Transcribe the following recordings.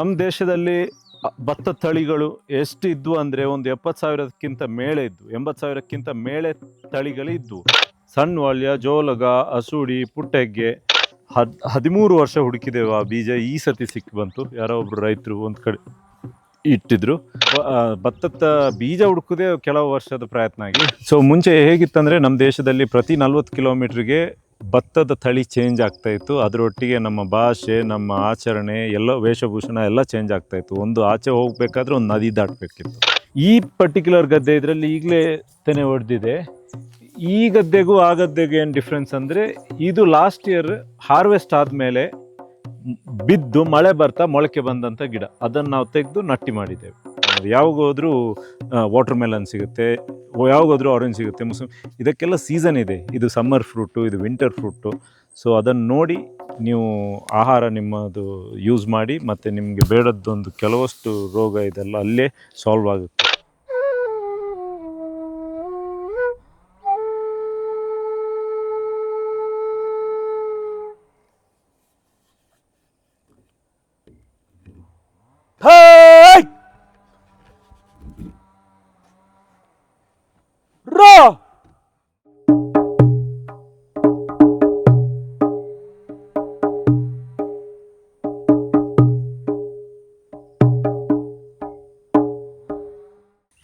ನಮ್ಮ ದೇಶದಲ್ಲಿ ಭತ್ತ ತಳಿಗಳು ಎಷ್ಟು ಇದ್ವು ಅಂದರೆ ಒಂದು 70,000ಕ್ಕಿಂತ ಮೇಲೆ ಇದ್ವು. 80,000ಕ್ಕಿಂತ ಮೇಲೆ ತಳಿಗಳು ಇದ್ವು. ಸಣ್ಣ ವಾಲ್ಯ, ಜೋಲಗ, ಅಸೂಡಿ, ಪುಟ್ಟೆಗ್ಗೆ 13 ವರ್ಷ ಹುಡುಕಿದೆವು ಆ ಬೀಜ. ಈ ಸತಿ ಸಿಕ್ಕಿ ಬಂತು. ಯಾರೋ ಒಬ್ರು ರೈತರು ಒಂದು ಕಡೆ ಇಟ್ಟಿದ್ರು. ಭತ್ತದ ಬೀಜ ಹುಡುಕುದೇ ಕೆಲವು ವರ್ಷದ ಪ್ರಯತ್ನ ಆಗಿ. ಸೊ ಮುಂಚೆ ಹೇಗಿತ್ತಂದರೆ ನಮ್ಮ ದೇಶದಲ್ಲಿ ಪ್ರತಿ 40 ಕಿಲೋಮೀಟ್ರಿಗೆ ಭತ್ತದ ತಳಿ ಚೇಂಜ್ ಆಗ್ತಾ ಇತ್ತು. ಅದರೊಟ್ಟಿಗೆ ನಮ್ಮ ಭಾಷೆ, ನಮ್ಮ ಆಚರಣೆ ಎಲ್ಲ, ವೇಷಭೂಷಣ ಎಲ್ಲ ಚೇಂಜ್ ಆಗ್ತಾ ಇತ್ತು. ಒಂದು ಆಚೆ ಹೋಗ್ಬೇಕಾದ್ರೆ ಒಂದು ನದಿ ದಾಟಬೇಕಿತ್ತು. ಈ ಪರ್ಟಿಕ್ಯುಲರ್ ಗದ್ದೆ ಇದರಲ್ಲಿ ಈಗಲೇ ತೆನೆ ಹೊಡೆದಿದೆ. ಈ ಗದ್ದೆಗೂ ಆ ಗದ್ದೆಗೂ ಏನು ಡಿಫ್ರೆನ್ಸ್ ಅಂದರೆ, ಇದು ಲಾಸ್ಟ್ ಇಯರ್ ಹಾರ್ವೆಸ್ಟ್ ಆದಮೇಲೆ ಬಿದ್ದು ಮಳೆ ಬರ್ತಾ ಮೊಳಕೆ ಬಂದಂಥ ಗಿಡ. ಅದನ್ನು ನಾವು ತೆಗೆದು ನಟ್ಟಿ ಮಾಡಿದ್ದೇವೆ. ಯಾವಾಗೋದ್ರೂ ವಾಟರ್ ಮೆಲನ್ ಸಿಗುತ್ತೆ, ಯಾವಾಗೋದ್ರೂ ಆರೆಂಜ್ ಸಿಗುತ್ತೆ, ಇದಕ್ಕೆಲ್ಲ ಸೀಸನ್ ಇದೆ. ಇದು ಸಮ್ಮರ್ ಫ್ರೂಟು, ಇದು ವಿಂಟರ್ ಫ್ರೂಟು. ಸೊ ಅದನ್ನು ನೋಡಿ ನೀವು ಆಹಾರ ನಿಮ್ಮದು ಯೂಸ್ ಮಾಡಿ, ಮತ್ತು ನಿಮಗೆ ಬೇಡದ್ದೊಂದು ಕೆಲವಷ್ಟು ರೋಗ ಇದೆಲ್ಲ ಅಲ್ಲೇ ಸಾಲ್ವ್ ಆಗುತ್ತೆ.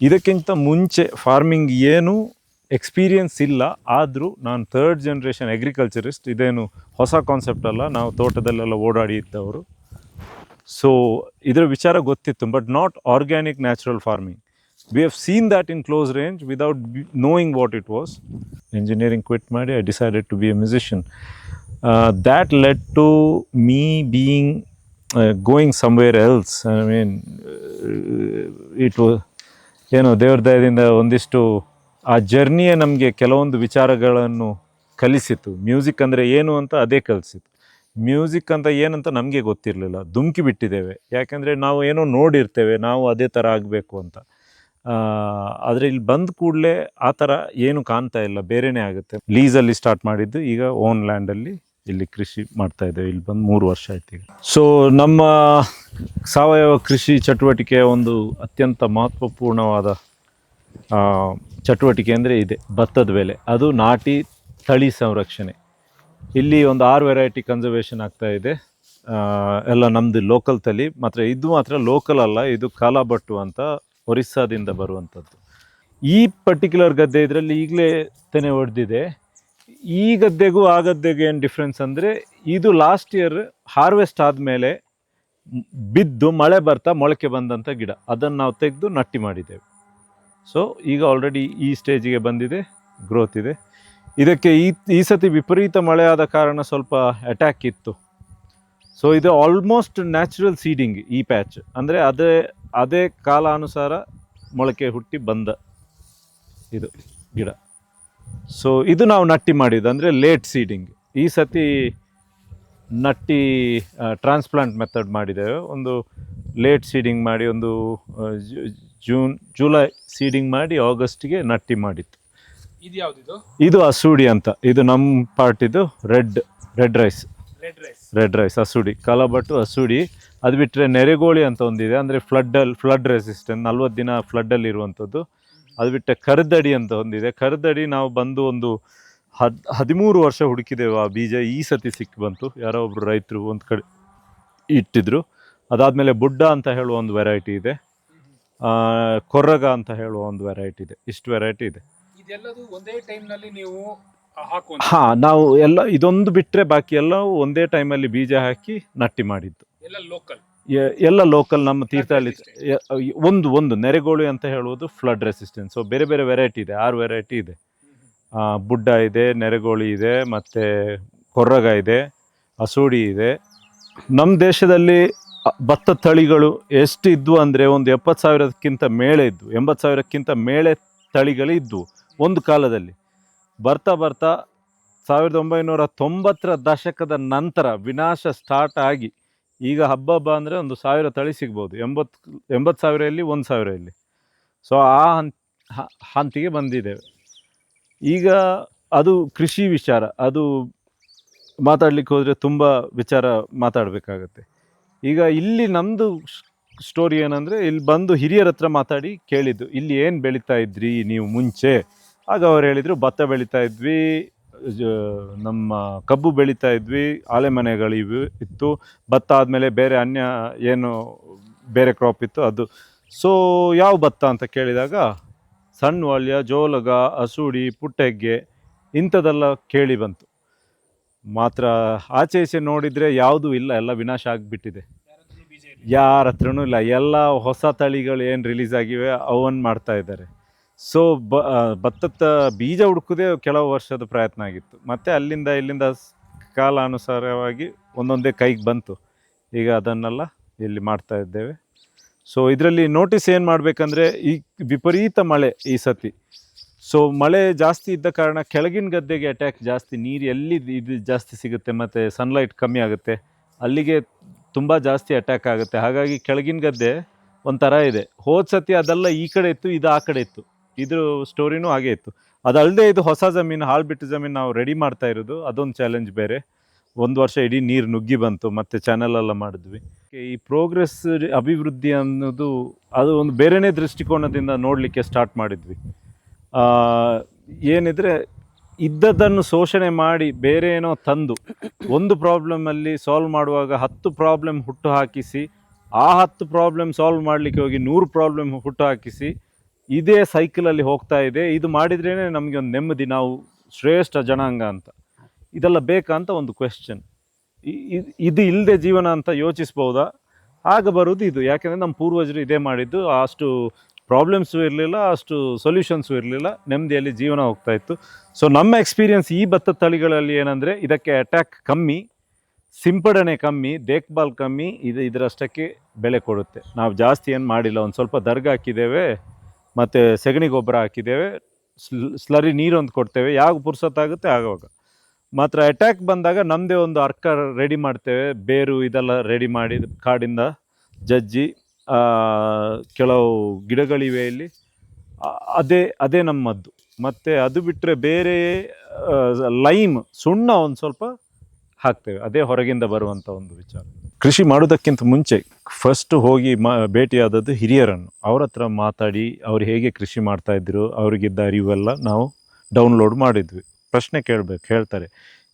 ಇದಕ್ಕಿಂತ ಮುಂಚೆ ಫಾರ್ಮಿಂಗ್ ಏನು ಎಕ್ಸ್ಪೀರಿಯನ್ಸ್ ಇಲ್ಲ, ಆದರೂ ನಾನು 3rd ಜನರೇಷನ್ ಅಗ್ರಿಕಲ್ಚರಿಸ್ಟ್. ಇದೇನು ಹೊಸ ಕಾನ್ಸೆಪ್ಟ್ ಅಲ್ಲ, ನಾವು ತೋಟದಲ್ಲೆಲ್ಲ ಓಡಾಡಿ ಇದ್ದವರು. ಸೊ ಇದರ ವಿಚಾರ ಗೊತ್ತಿತ್ತು, but not organic natural farming. We have seen that in close range without knowing what it was. Engineering quit ಮಾಡಿ I decided to be a musician. That led to me being going somewhere else. I mean, it was ಏನೋ ದೇವ್ರ ದಯದಿಂದ ಒಂದಿಷ್ಟು ಆ ಜರ್ನಿಯೇ ನಮಗೆ ಕೆಲವೊಂದು ವಿಚಾರಗಳನ್ನು ಕಲಿಸಿತು. Music ಅಂದರೆ ಏನು ಅಂತ ಅದೇ ಕಲಿಸಿತು. ಮ್ಯೂಸಿಕ್ ಅಂತ ಏನಂತ ನಮಗೆ ಗೊತ್ತಿರಲಿಲ್ಲ, ಧುಮುಕಿ ಬಿಟ್ಟಿದ್ದೇವೆ. ಯಾಕೆಂದರೆ ನಾವು ಏನೋ ನೋಡಿರ್ತೇವೆ, ನಾವು ಅದೇ ಥರ ಆಗಬೇಕು ಅಂತ. ಆದರೆ ಇಲ್ಲಿ ಬಂದ ಕೂಡಲೇ ಆ ಥರ ಏನು ಕಾಣ್ತಾ ಇಲ್ಲ, ಬೇರೆಯೇ ಆಗುತ್ತೆ. ಲೀಸಲ್ಲಿ ಸ್ಟಾರ್ಟ್ ಮಾಡಿದ್ದು, ಈಗ ಓನ್ ಲ್ಯಾಂಡಲ್ಲಿ ಇಲ್ಲಿ ಕೃಷಿ ಮಾಡ್ತಾಯಿದ್ದೇವೆ. ಇಲ್ಲಿ ಬಂದು 3 ವರ್ಷ ಆಯ್ತು ಈಗ. ಸೊ ನಮ್ಮ ಸಾವಯವ ಕೃಷಿ ಚಟುವಟಿಕೆಯ ಒಂದು ಅತ್ಯಂತ ಮಹತ್ವಪೂರ್ಣವಾದ ಚಟುವಟಿಕೆ ಅಂದರೆ ಇದೆ ಭತ್ತದ ಬೆಲೆ. ಅದು ನಾಟಿ ತಳಿ ಸಂರಕ್ಷಣೆ. ಇಲ್ಲಿ ಒಂದು 6 ವೆರೈಟಿ ಕನ್ಸರ್ವೇಷನ್ ಆಗ್ತಾ ಇದೆ. ಎಲ್ಲ ನಮ್ಮದು ಲೋಕಲ್ ತಳಿ. ಮಾತ್ರ ಇದು ಮಾತ್ರ ಲೋಕಲ್ ಅಲ್ಲ, ಇದು ಕಾಲಾಬಟ್ಟು ಅಂತ ಒರಿಸ್ಸಾದಿಂದ ಬರುವಂಥದ್ದು. ಈ ಪರ್ಟಿಕ್ಯುಲರ್ ಗದ್ದೆ ಇದರಲ್ಲಿ ಈಗಲೇ ತೆನೆ ಹೊಡೆದಿದೆ. ಈ ಗದ್ದೆಗೂ ಆ ಗದ್ದೆಗೂ ಏನು ಡಿಫ್ರೆನ್ಸ್ ಅಂದರೆ, ಇದು ಲಾಸ್ಟ್ ಇಯರ್ ಹಾರ್ವೆಸ್ಟ್ ಆದಮೇಲೆ ಬಿದ್ದು ಮಳೆ ಬರ್ತಾ ಮೊಳಕೆ ಬಂದಂಥ ಗಿಡ. ಅದನ್ನು ನಾವು ತೆಗೆದು ನಟ್ಟಿ ಮಾಡಿದ್ದೇವೆ. ಸೊ ಈಗ ಆಲ್ರೆಡಿ ಈ ಸ್ಟೇಜಿಗೆ ಬಂದಿದೆ, ಗ್ರೋತ್ ಇದೆ. ಇದಕ್ಕೆ ಈ ಸತಿ ವಿಪರೀತ ಮಳೆ ಆದ ಕಾರಣ ಸ್ವಲ್ಪ ಅಟ್ಯಾಕ್ ಇತ್ತು. ಸೊ ಇದು ಆಲ್ಮೋಸ್ಟ್ ನ್ಯಾಚುರಲ್ ಸೀಡಿಂಗ್ ಈ ಪ್ಯಾಚ್. ಅಂದರೆ ಅದೇ ಕಾಲಾನುಸಾರ ಮೊಳಕೆ ಹುಟ್ಟಿ ಬಂದ ಇದು ಗಿಡ. ಸೊ ಇದು ನಾವು ನಟ್ಟಿ ಮಾಡಿದ್ದು, ಅಂದರೆ ಲೇಟ್ ಸೀಡಿಂಗ್. ಈ ಸತಿ ನಟ್ಟಿ ಟ್ರಾನ್ಸ್ಪ್ಲಾಂಟ್ ಮೆಥಡ್ ಮಾಡಿದ್ದೇವೆ. ಒಂದು ಲೇಟ್ ಸೀಡಿಂಗ್ ಮಾಡಿ, ಒಂದು ಜುಲೈ ಸೀಡಿಂಗ್ ಮಾಡಿ ಆಗಸ್ಟ್ಗೆ ನಟ್ಟಿ ಮಾಡಿತ್ತು. ಇದು ಯಾವುದಿದು? ಇದು ಅಸೂಡಿ ಅಂತ. ಇದು ನಮ್ಮ ಪಾರ್ಟಿದು ರೆಡ್ ರೈಸ್ ಅಸೂಡಿ, ಕಾಲಾಬಟ್ಟು ಅಸೂಡಿ. ಅದು ಬಿಟ್ಟರೆ ನೆರೆಗೋಳಿ ಅಂತ ಒಂದಿದೆ, ಅಂದರೆ ಫ್ಲಡ್ ರೆಸಿಸ್ಟೆಂಟ್, 40 ದಿನ ಫ್ಲಡ್ಡಲ್ಲಿ ಇರುವಂಥದ್ದು. ಅದು ಬಿಟ್ಟರೆ ಕರ್ದಡಿ ಅಂತ ಒಂದಿದೆ. ಕರ್ದಡಿ ನಾವು ಬಂದು ಒಂದು 13 ವರ್ಷ ಹುಡುಕಿದೆವು ಆ ಬೀಜ. ಈ ಸತಿ ಸಿಕ್ಕಿ ಬಂತು. ಯಾರೋ ಒಬ್ರು ರೈತರು ಒಂದು ಕಡೆ ಇಟ್ಟಿದ್ರು. ಅದಾದಮೇಲೆ ಬುಡ್ಡ ಅಂತ ಹೇಳುವ ಒಂದು ವೆರೈಟಿ ಇದೆ, ಕೊರ್ರಗ ಅಂತ ಹೇಳುವ ಒಂದು ವೆರೈಟಿ ಇದೆ. ಇಷ್ಟು ವೆರೈಟಿ ಇದೆ. ಇದೆಲ್ಲದು ಒಂದೇ ಟೈಮ್ನಲ್ಲಿ ನೀವು ಹಾಕುವಂತ? ಹಾಂ, ನಾವು ಎಲ್ಲ ಇದೊಂದು ಬಿಟ್ಟರೆ ಬಾಕಿ ಎಲ್ಲವೂ ಒಂದೇ ಟೈಮಲ್ಲಿ ಬೀಜ ಹಾಕಿ ನಟ್ಟಿ ಮಾಡಿದ್ದು. ಎಲ್ಲ ಲೋಕಲ್ ನಮ್ಮ ತೀರ್ಥಹಳ್ಳಿ. ಒಂದು ನೆರೆಗೋಳಿ ಅಂತ ಹೇಳುವುದು ಫ್ಲಡ್ ರೆಸಿಸ್ಟೆನ್ಸ್. ಸೊ ಬೇರೆ ಬೇರೆ ವೆರೈಟಿ ಇದೆ, 6 ವೆರೈಟಿ ಇದೆ. ಬುಡ್ಡ ಇದೆ, ನೆರೆಗೋಳಿ ಇದೆ, ಮತ್ತು ಕೊರ್ರಗ ಇದೆ, ಅಸೂಡಿ ಇದೆ. ನಮ್ಮ ದೇಶದಲ್ಲಿ ಭತ್ತ ತಳಿಗಳು ಎಷ್ಟು ಇದ್ವು ಅಂದರೆ, ಒಂದು 70,000ಕ್ಕಿಂತ ಮೇಲೆ ಇದ್ವು. 80,000ಕ್ಕಿಂತ ಮೇಲೆ ತಳಿಗಳು ಇದ್ವು ಒಂದು ಕಾಲದಲ್ಲಿ. ಬರ್ತಾ 1990ರ ದಶಕದ ನಂತರ ವಿನಾಶ ಸ್ಟಾರ್ಟ್ ಆಗಿ ಈಗ ಹಬ್ಬ ಅಂದರೆ ಒಂದು 1000 ತಳಿ ಸಿಗ್ಬೋದು. 80,000 ಇಲ್ಲಿ 1,000 ಇಲ್ಲಿ. ಸೊ ಆ ಹಂತಿಗೆ ಬಂದಿದ್ದೇವೆ ಈಗ. ಅದು ಕೃಷಿ ವಿಚಾರ, ಅದು ಮಾತಾಡಲಿಕ್ಕೆ ಹೋದರೆ ತುಂಬ ವಿಚಾರ ಮಾತಾಡಬೇಕಾಗತ್ತೆ. ಈಗ ಇಲ್ಲಿ ನಮ್ಮದು ಸ್ಟೋರಿ ಏನಂದರೆ, ಇಲ್ಲಿ ಬಂದು ಹಿರಿಯರ ಹತ್ರ ಮಾತಾಡಿ ಕೇಳಿದ್ದು, ಇಲ್ಲಿ ಏನು ಬೆಳೀತಾ ಇದ್ರಿ ನೀವು ಮುಂಚೆ? ಆಗ ಅವ್ರು ಹೇಳಿದರು, ಭತ್ತ ಬೆಳೀತಾ ಇದ್ವಿ, ನಮ್ಮ ಕಬ್ಬು ಬೆಳೀತಾ ಇದ್ವಿ, ಆಲೆಮನೆಗಳಿವು ಇತ್ತು, ಭತ್ತ ಆದಮೇಲೆ ಬೇರೆ ಅನ್ಯ ಏನು ಬೇರೆ ಕ್ರಾಪ್ ಇತ್ತು ಅದು. ಸೊ ಯಾವ ಭತ್ತ ಅಂತ ಕೇಳಿದಾಗ ಸಣ್ಣ ವಾಲ್ಯ, ಜೋಲಗ, ಅಸೂಡಿ, ಪುಟ್ಟೆಗ್ಗೆ ಇಂಥದ್ದೆಲ್ಲ ಕೇಳಿ ಬಂತು. ಮಾತ್ರ ಆಚೆ ಈಚೆ ನೋಡಿದರೆ ಯಾವುದೂ ಇಲ್ಲ, ಎಲ್ಲ ವಿನಾಶ ಆಗಿಬಿಟ್ಟಿದೆ. ಯಾರ ಹತ್ರನೂ ಇಲ್ಲ, ಎಲ್ಲ ಹೊಸ ತಳಿಗಳು ಏನು ರಿಲೀಸ್ ಆಗಿವೆ ಅವನ್ನು ಮಾಡ್ತಾ ಇದ್ದಾರೆ. ಸೊ ಭತ್ತದ ಬೀಜ ಹುಡುಕೋದೇ ಕೆಲವು ವರ್ಷದ ಪ್ರಯತ್ನ ಆಗಿತ್ತು. ಮತ್ತು ಅಲ್ಲಿಂದ ಇಲ್ಲಿಂದ ಕಾಲಾನುಸಾರವಾಗಿ ಒಂದೊಂದೇ ಕೈಗೆ ಬಂತು. ಈಗ ಅದನ್ನೆಲ್ಲ ಇಲ್ಲಿ ಮಾಡ್ತಾ ಇದ್ದೇವೆ. ಸೊ ಇದರಲ್ಲಿ ನೋಟಿಸ್ ಏನು ಮಾಡಬೇಕಂದ್ರೆ, ಈ ವಿಪರೀತ ಮಳೆ ಈ ಸತಿ. ಸೊ ಮಳೆ ಜಾಸ್ತಿ ಇದ್ದ ಕಾರಣ ಕೆಳಗಿನ ಗದ್ದೆಗೆ ಅಟ್ಯಾಕ್ ಜಾಸ್ತಿ. ನೀರು ಎಲ್ಲಿ ಇದು ಜಾಸ್ತಿ ಸಿಗುತ್ತೆ ಮತ್ತು ಸನ್ಲೈಟ್ ಕಮ್ಮಿ ಆಗುತ್ತೆ, ಅಲ್ಲಿಗೆ ತುಂಬ ಜಾಸ್ತಿ ಅಟ್ಯಾಕ್ ಆಗುತ್ತೆ. ಹಾಗಾಗಿ ಕೆಳಗಿನ ಗದ್ದೆ ಒಂಥರ ಇದೆ. ಹೋದ ಸತಿ ಅದೆಲ್ಲ ಈ ಕಡೆ ಇತ್ತು, ಇದು ಆ ಕಡೆ ಇತ್ತು. ಇದ್ರ ಸ್ಟೋರಿನೂ ಹಾಗೆ ಇತ್ತು. ಅದಲ್ಲದೆ ಇದು ಹೊಸ ಜಮೀನು, ಹಾಳ್ಬಿಟ್ಟು ಜಮೀನು ನಾವು ರೆಡಿ ಮಾಡ್ತಾ ಇರೋದು, ಅದೊಂದು ಚಾಲೆಂಜ್ ಬೇರೆ. ಒಂದು ವರ್ಷ ಇಡೀ ನೀರು ನುಗ್ಗಿ ಬಂತು, ಮತ್ತು ಚಾನಲೆಲ್ಲ ಮಾಡಿದ್ವಿ. ಈ ಪ್ರೋಗ್ರೆಸ್, ಅಭಿವೃದ್ಧಿ ಅನ್ನೋದು ಅದು ಒಂದು ಬೇರೆಯೇ ದೃಷ್ಟಿಕೋನದಿಂದ ನೋಡಲಿಕ್ಕೆ ಸ್ಟಾರ್ಟ್ ಮಾಡಿದ್ವಿ. ಏನಿದ್ರೆ ಇದ್ದದ್ದನ್ನು ಶೋಷಣೆ ಮಾಡಿ ಬೇರೆ ಏನೋ ತಂದು ಒಂದು ಪ್ರಾಬ್ಲಮಲ್ಲಿ ಸಾಲ್ವ್ ಮಾಡುವಾಗ 10 ಪ್ರಾಬ್ಲಮ್ ಹುಟ್ಟು ಹಾಕಿಸಿ, ಆ 10 ಪ್ರಾಬ್ಲಮ್ ಸಾಲ್ವ್ ಮಾಡಲಿಕ್ಕೆ ಹೋಗಿ 100 ಪ್ರಾಬ್ಲಮ್ ಹುಟ್ಟು ಹಾಕಿಸಿ ಇದೇ ಸೈಕಲಲ್ಲಿ ಹೋಗ್ತಾ ಇದೆ. ಇದು ಮಾಡಿದ್ರೇ ನಮಗೆ ಒಂದು ನೆಮ್ಮದಿ, ನಾವು ಶ್ರೇಷ್ಠ ಜನಾಂಗ ಅಂತ. ಇದೆಲ್ಲ ಬೇಕಾ ಅಂತ ಒಂದು ಕ್ವೆಶ್ಚನ್. ಇದು ಇಲ್ಲದೆ ಜೀವನ ಅಂತ ಯೋಚಿಸ್ಬೋದಾ? ಆಗ ಬರೋದು ಇದು. ಯಾಕೆಂದರೆ ನಮ್ಮ ಪೂರ್ವಜರು ಇದೇ ಮಾಡಿದ್ದು. ಅಷ್ಟು ಪ್ರಾಬ್ಲಮ್ಸು ಇರಲಿಲ್ಲ, ಅಷ್ಟು ಸೊಲ್ಯೂಷನ್ಸು ಇರಲಿಲ್ಲ, ನೆಮ್ಮದಿಯಲ್ಲಿ ಜೀವನ ಹೋಗ್ತಾಯಿತ್ತು. ಸೊ ನಮ್ಮ ಎಕ್ಸ್ಪೀರಿಯನ್ಸ್ ಈ ಭತ್ತದ ತಳಿಗಳಲ್ಲಿ ಏನಂದರೆ, ಇದಕ್ಕೆ ಅಟ್ಯಾಕ್ ಕಮ್ಮಿ, ಸಿಂಪಡಣೆ ಕಮ್ಮಿ, ದೇಖ್ಭಾಲ್ ಕಮ್ಮಿ, ಇದರಷ್ಟಕ್ಕೆ ಬೆಲೆ ಕೊಡುತ್ತೆ. ನಾವು ಜಾಸ್ತಿ ಏನು ಮಾಡಿಲ್ಲ, ಒಂದು ಸ್ವಲ್ಪ ದರ್ಗ ಹಾಕಿದ್ದೇವೆ, ಮತ್ತು ಸೆಗಣಿ ಗೊಬ್ಬರ ಹಾಕಿದ್ದೇವೆ, ಸ್ಲರಿ ನೀರೊಂದು ಕೊಡ್ತೇವೆ, ಯಾವಾಗ ಪುರ್ಸೊತ್ತಾಗುತ್ತೆ ಆಗುವಾಗ. ಮಾತ್ರ ಅಟ್ಯಾಕ್ ಬಂದಾಗ ನಮ್ಮದೇ ಒಂದು ಅರ್ಕ ರೆಡಿ ಮಾಡ್ತೇವೆ, ಬೇರು ಇದೆಲ್ಲ ರೆಡಿ ಮಾಡಿ ಕಾಡಿಂದ ಜಜ್ಜಿ, ಕೆಲವು ಗಿಡಗಳಿವೆ ಇಲ್ಲಿ, ಅದೇ ನಮ್ಮ ಮದ್ದು. ಮತ್ತು ಅದು ಬಿಟ್ಟರೆ ಬೇರೆ ಲೈಮ್, ಸುಣ್ಣ ಒಂದು ಸ್ವಲ್ಪ ಹಾಕ್ತೇವೆ, ಅದೇ ಹೊರಗಿಂದ ಬರುವಂಥ ಒಂದು ವಿಚಾರ. ಕೃಷಿ ಮಾಡೋದಕ್ಕಿಂತ ಮುಂಚೆ ಫಸ್ಟ್ ಹೋಗಿ ಭೇಟಿಯಾದದ್ದು ಹಿರಿಯರನ್ನು. ಅವ್ರ ಹತ್ರ ಮಾತಾಡಿ ಅವ್ರು ಹೇಗೆ ಕೃಷಿ ಮಾಡ್ತಾಯಿದ್ರು, ಅವ್ರಿಗಿದ್ದ ಅರಿವೆಲ್ಲ ನಾವು ಡೌನ್ಲೋಡ್ ಮಾಡಿದ್ವಿ. ಪ್ರಶ್ನೆ ಹೇಳ್ತಾರೆ.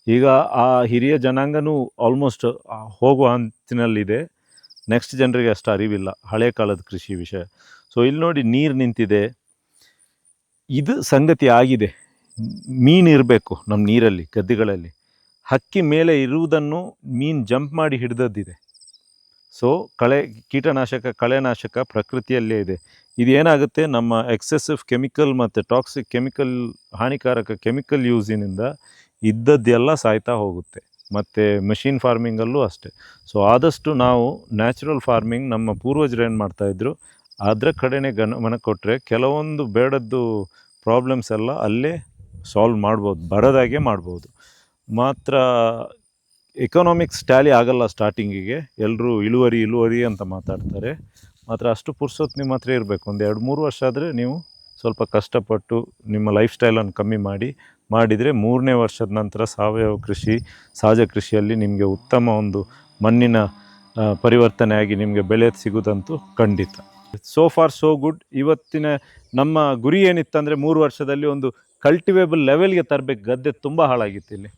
ಈಗ ಆ ಹಿರಿಯ ಜನಾಂಗನೂ ಆಲ್ಮೋಸ್ಟ್ ಹೋಗುವ ಅಂಚಿನಲ್ಲಿದೆ. ನೆಕ್ಸ್ಟ್ ಜನರಿಗೆ ಅಷ್ಟು ಅರಿವಿಲ್ಲ ಹಳೆ ಕಾಲದ ಕೃಷಿ ವಿಷಯ. ಸೊ ಇಲ್ಲಿ ನೋಡಿ, ನೀರು ನಿಂತಿದೆ, ಇದು ಸಂಗತಿ ಆಗಿದೆ. ಮೀನು ಇರಬೇಕು ನಮ್ಮ ನೀರಲ್ಲಿ, ಗದ್ದೆಗಳಲ್ಲಿ. ಹಕ್ಕಿ ಮೇಲೆ ಇರುವುದನ್ನು ಮೀನು ಜಂಪ್ ಮಾಡಿ ಹಿಡಿದದ್ದಿದೆ. ಸೊ ಕಳೆನಾಶಕ ಪ್ರಕೃತಿಯಲ್ಲೇ ಇದೆ. ಇದೇನಾಗುತ್ತೆ, ನಮ್ಮ ಎಕ್ಸೆಸಿವ್ ಕೆಮಿಕಲ್ ಮತ್ತು ಟಾಕ್ಸಿಕ್ ಕೆಮಿಕಲ್, ಹಾನಿಕಾರಕ ಕೆಮಿಕಲ್ ಯೂಸಿನಿಂದ ಇದ್ದದ್ದೆಲ್ಲ ಸಾಯ್ತಾ ಹೋಗುತ್ತೆ. ಮತ್ತು ಮೆಷಿನ್ ಫಾರ್ಮಿಂಗಲ್ಲೂ ಅಷ್ಟೇ. ಸೊ ಆದಷ್ಟು ನಾವು ನ್ಯಾಚುರಲ್ ಫಾರ್ಮಿಂಗ್, ನಮ್ಮ ಪೂರ್ವಜರು ಏನು ಮಾಡ್ತಾಯಿದ್ರು ಅದರ ಕಡೆನೇ ಗಮನ ಕೊಟ್ಟರೆ ಕೆಲವೊಂದು ಬೇಡದ್ದು ಪ್ರಾಬ್ಲಮ್ಸ್ ಎಲ್ಲ ಅಲ್ಲೇ ಸಾಲ್ವ್ ಮಾಡ್ಬೋದು, ಬರೋದಾಗೆ ಮಾಡ್ಬೋದು. ಮಾತ್ರ ಎಕನಾಮಿಕ್ಸ್ ಟ್ಯಾಲಿ ಆಗಲ್ಲ ಸ್ಟಾರ್ಟಿಂಗಿಗೆ. ಎಲ್ಲರೂ ಇಳುವರಿ ಅಂತ ಮಾತಾಡ್ತಾರೆ. ಮಾತ್ರ ಅಷ್ಟು ಪುರ್ಸೊತ್ತು ನಿಮ್ಮ ಹತ್ರ ಇರಬೇಕು. ಒಂದು 2-3 ವರ್ಷ ಆದರೆ ನೀವು ಸ್ವಲ್ಪ ಕಷ್ಟಪಟ್ಟು ನಿಮ್ಮ ಲೈಫ್ ಸ್ಟೈಲನ್ನು ಕಮ್ಮಿ ಮಾಡಿದರೆ 3ನೇ ವರ್ಷದ ನಂತರ ಸಾವಯವ ಕೃಷಿ, ಸಹಜ ಕೃಷಿಯಲ್ಲಿ ನಿಮಗೆ ಉತ್ತಮ ಒಂದು ಮಣ್ಣಿನ ಪರಿವರ್ತನೆಯಾಗಿ ನಿಮಗೆ ಬೆಳೆ ಸಿಗೋದಂತೂ ಖಂಡಿತ. So for so good. ಇವತ್ತಿನ ನಮ್ಮ ಗುರಿ ಏನಿತ್ತಂದರೆ 3 ವರ್ಷದಲ್ಲಿ ಒಂದು ಕಲ್ಟಿವೇಬಲ್ ಲೆವೆಲ್ಗೆ ತರಬೇಕು. ಗದ್ದೆ ತುಂಬ ಹಾಳಾಗಿತ್ತು ಇಲ್ಲಿ.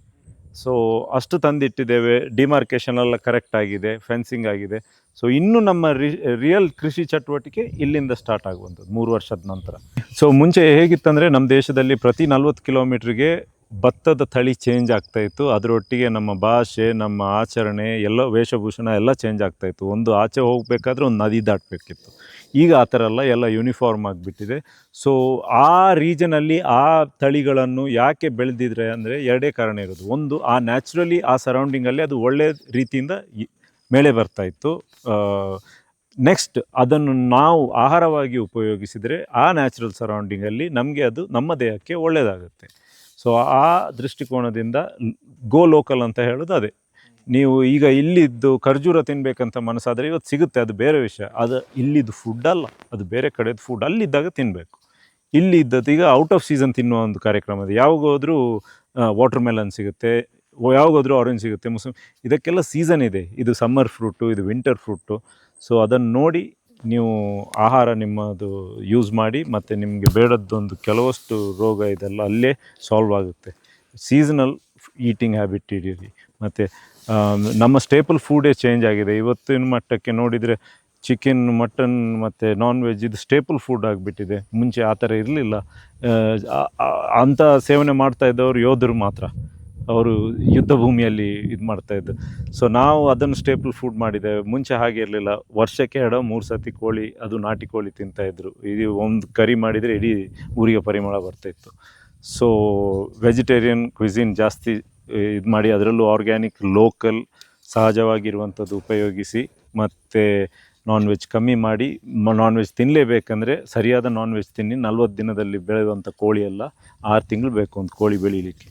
ಸೊ ಅಷ್ಟು ತಂದಿಟ್ಟಿದ್ದೇವೆ. ಡಿಮಾರ್ಕೇಷನ್ ಎಲ್ಲ ಕರೆಕ್ಟ್ ಆಗಿದೆ, ಫೆನ್ಸಿಂಗ್ ಆಗಿದೆ. ಸೊ ಇನ್ನು ನಮ್ಮ ರಿಯಲ್ ಕೃಷಿ ಚಟುವಟಿಕೆ ಇಲ್ಲಿಂದ ಸ್ಟಾರ್ಟ್ ಆಗುವಂಥದ್ದು 3 ವರ್ಷದ ನಂತರ. ಸೊ ಮುಂಚೆ ಹೇಗಿತ್ತಂದರೆ, ನಮ್ಮ ದೇಶದಲ್ಲಿ ಪ್ರತಿ 40 ಕಿಲೋಮೀಟ್ರಿಗೆ ಭತ್ತದ ತಳಿ ಚೇಂಜ್ ಆಗ್ತಾಯಿತ್ತು. ಅದರೊಟ್ಟಿಗೆ ನಮ್ಮ ಭಾಷೆ, ನಮ್ಮ ಆಚರಣೆ ಎಲ್ಲ, ವೇಷಭೂಷಣ ಎಲ್ಲ ಚೇಂಜ್ ಆಗ್ತಾಯಿತ್ತು. ಒಂದು ಆಚೆ ಹೋಗಬೇಕಾದ್ರೆ ಒಂದು ನದಿ ದಾಟಬೇಕಿತ್ತು. ಈಗ ಆ ಥರ ಎಲ್ಲ ಯೂನಿಫಾರ್ಮ್ ಆಗಿಬಿಟ್ಟಿದೆ. ಸೊ ಆ ರೀಜನಲ್ಲಿ ಆ ತಳಿಗಳನ್ನು ಯಾಕೆ ಬೆಳೆದಿದ್ರೆ ಅಂದರೆ 2 ಕಾರಣ ಇರೋದು. ಒಂದು, ಆ ನ್ಯಾಚುರಲಿ ಆ ಸರೌಂಡಿಂಗಲ್ಲಿ ಅದು ಒಳ್ಳೆಯ ರೀತಿಯಿಂದ ಮೇಳೆ ಬರ್ತಾಯಿತ್ತು. ನೆಕ್ಸ್ಟ್, ಅದನ್ನು ನಾವು ಆಹಾರವಾಗಿ ಉಪಯೋಗಿಸಿದರೆ ಆ ನ್ಯಾಚುರಲ್ ಸರೌಂಡಿಂಗಲ್ಲಿ ನಮಗೆ ಅದು ನಮ್ಮ ದೇಹಕ್ಕೆ ಒಳ್ಳೆಯದಾಗುತ್ತೆ. ಸೊ ಆ ದೃಷ್ಟಿಕೋನದಿಂದ ಗೋ ಲೋಕಲ್ ಅಂತ ಹೇಳೋದು ಅದೇ. ನೀವು ಈಗ ಇಲ್ಲಿದ್ದು ಖರ್ಜೂರ ತಿನ್ನಬೇಕಂತ ಮನಸ್ಸಾದರೆ ಇವತ್ತು ಸಿಗುತ್ತೆ, ಅದು ಬೇರೆ ವಿಷಯ. ಅದು ಇಲ್ಲಿದ್ದು ಫುಡ್ ಅಲ್ಲ, ಅದು ಬೇರೆ ಕಡೆದು ಫುಡ್. ಅಲ್ಲಿದ್ದಾಗ ತಿನ್ನಬೇಕು. ಇಲ್ಲಿ ಇದ್ದದ್ದು ಈಗ ಔಟ್ ಆಫ್ ಸೀಸನ್ ತಿನ್ನುವ ಒಂದು ಕಾರ್ಯಕ್ರಮ ಇದೆ. ಯಾವಾಗ ಹೋದರೂ ವಾಟರ್ ಮೆಲನ್ ಸಿಗುತ್ತೆ, ಯಾವಾಗಾದರೂ ಆರೆಂಜ್ ಸಿಗುತ್ತೆ, ಇದಕ್ಕೆಲ್ಲ ಸೀಸನ್ ಇದೆ. ಇದು ಸಮ್ಮರ್ ಫ್ರೂಟು, ಇದು ವಿಂಟರ್ ಫ್ರೂಟು. ಸೊ ಅದನ್ನು ನೋಡಿ ನೀವು ಆಹಾರ ನಿಮ್ಮದು ಯೂಸ್ ಮಾಡಿ, ಮತ್ತು ನಿಮಗೆ ಬೇಡದ್ದೊಂದು ಕೆಲವಷ್ಟು ರೋಗ ಇದೆಲ್ಲ ಅಲ್ಲೇ ಸಾಲ್ವ್ ಆಗುತ್ತೆ. ಸೀಸನಲ್ ಈಟಿಂಗ್ ಹ್ಯಾಬಿಟ್ ಹಿಡೀರಿ. ಮತ್ತು ನಮ್ಮ ಸ್ಟೇಪಲ್ ಫುಡೇ ಚೇಂಜ್ ಆಗಿದೆ ಇವತ್ತಿನ ಮಟ್ಟಕ್ಕೆ ನೋಡಿದರೆ. ಚಿಕನ್, ಮಟನ್ ಮತ್ತು ನಾನ್ ವೆಜ್ ಇದು ಸ್ಟೇಪಲ್ ಫುಡ್ ಆಗಿಬಿಟ್ಟಿದೆ. ಮುಂಚೆ ಆ ಥರ ಇರಲಿಲ್ಲ. ಅಂಥ ಸೇವನೆ ಮಾಡ್ತಾ ಇದ್ದವರು ಯೋಧರು ಮಾತ್ರ, ಅವರು ಯುದ್ಧ ಭೂಮಿಯಲ್ಲಿ ಇದು ಮಾಡ್ತಾಯಿದ್ದು. ಸೊ ನಾವು ಅದನ್ನು ಸ್ಟೇಪಲ್ ಫುಡ್ ಮಾಡಿದ್ದೇವೆ. ಮುಂಚೆ ಹಾಗೆ ಇರಲಿಲ್ಲ. ವರ್ಷಕ್ಕೆ 2-3 ಸತಿ ಕೋಳಿ, ಅದು ನಾಟಿ ಕೋಳಿ ತಿಂತಾಯಿದ್ರು. ಇದು ಒಂದು ಕರಿ ಮಾಡಿದರೆ ಇಡೀ ಊರಿಗೆ ಪರಿಮಳ ಬರ್ತಾಯಿತ್ತು. ಸೊ ವೆಜಿಟೇರಿಯನ್ ಕ್ವಿಸಿನ್ ಜಾಸ್ತಿ ಇದು ಮಾಡಿ, ಅದರಲ್ಲೂ ಆರ್ಗ್ಯಾನಿಕ್, ಲೋಕಲ್, ಸಹಜವಾಗಿರುವಂಥದ್ದು ಉಪಯೋಗಿಸಿ, ಮತ್ತು ನಾನ್ ವೆಜ್ ಕಮ್ಮಿ ಮಾಡಿ. ನಾನ್ ವೆಜ್ ತಿನ್ನಲೇಬೇಕಂದ್ರೆ ಸರಿಯಾದ ನಾನ್ ವೆಜ್ ತಿನ್ನಿ. 40 ದಿನದಲ್ಲಿ ಬೆಳೆಯುವಂಥ ಕೋಳಿ ಎಲ್ಲ 6 ತಿಂಗಳು ಬೇಕು ಒಂದು ಕೋಳಿ ಬೆಳೀಲಿಕ್ಕೆ.